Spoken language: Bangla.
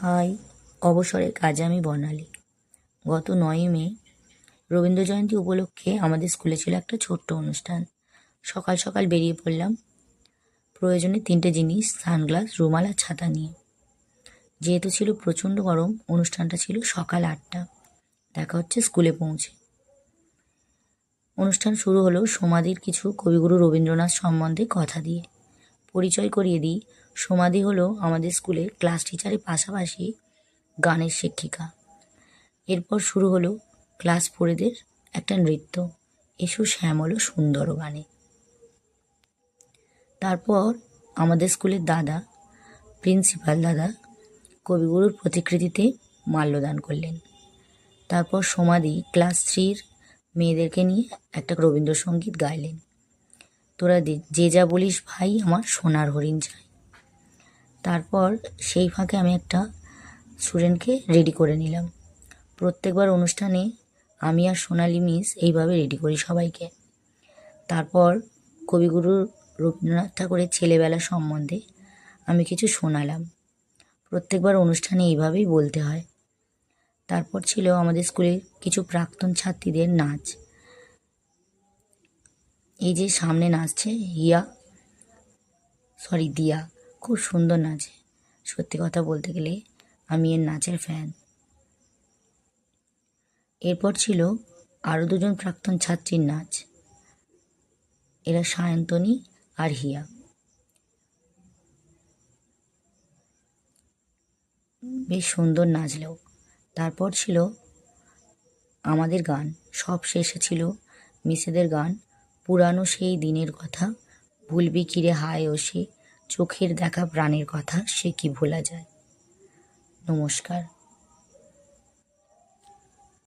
হাই, অবসরের কাজে আমি বর্ণালী। গত 9ই মে রবীন্দ্র জয়ন্তী উপলক্ষে আমাদের স্কুলে ছিল একটা ছোট্ট অনুষ্ঠান। সকাল সকাল বেরিয়ে পড়লাম প্রয়োজনে 3টে জিনিস, সানগ্লাস, রুমাল আর ছাতা নিয়ে। যেহেতু ছিল প্রচণ্ড গরম, অনুষ্ঠানটা ছিল সকাল 8টা। দেখা হচ্ছে স্কুলে পৌঁছে। অনুষ্ঠান শুরু হলো সমাধির কিছু কবিগুরু রবীন্দ্রনাথ সম্বন্ধে কথা দিয়ে। পরিচয় করিয়ে দিই, সমাধি হলো আমাদের স্কুলের ক্লাস টিচারের পাশাপাশি গানের শিক্ষিকা। এরপর শুরু হলো ক্লাস 4দের একটা নৃত্য, এসো শ্যামল সুন্দর গানে। তারপর আমাদের স্কুলের দাদা, প্রিন্সিপাল দাদা, কবিগুরুর প্রতিকৃতিতে মাল্যদান করলেন। তারপর সমাধি ক্লাস 3-র মেয়েদেরকে নিয়ে একটা রবীন্দ্রসঙ্গীত গাইলেন। তোরা যে যা বলিস ভাই, আমার সোনার হরিণ চাই। তারপর সেই ফাঁকে আমি একটা স্টুডেন্টকে রেডি করে নিলাম। প্রত্যেকবার অনুষ্ঠানে আমি আর সোনালি মিস এইভাবে রেডি করি সবাইকে। তারপর কবিগুরু রবীন্দ্রনাথ ঠাকুরের ছেলেবেলা সম্বন্ধে আমি কিছু শোনালাম। প্রত্যেকবার অনুষ্ঠানে এইভাবেই বলতে হয়। তারপর ছিল আমাদের স্কুলের কিছু প্রাক্তন ছাত্রীদের নাচ। এই যে সামনে নাচছে দিয়া, খুব সুন্দর নাচে। সত্যি কথা বলতে গেলে আমি এর নাচের ফ্যান। এরপর ছিল আরও 2জন প্রাক্তন ছাত্রীর নাচ। এরা সায়ন্তনী আর হিয়া। বেশ সুন্দর নাচলেও। তারপর ছিল আমাদের গান। সব শেষে ছিল মিসেদের গান, পুরানো সেই দিনের কথা, ভুলবি কিরে হায় ও সে, চোখের দেখা প্রাণের কথা, সে কি ভোলা যায়। নমস্কার।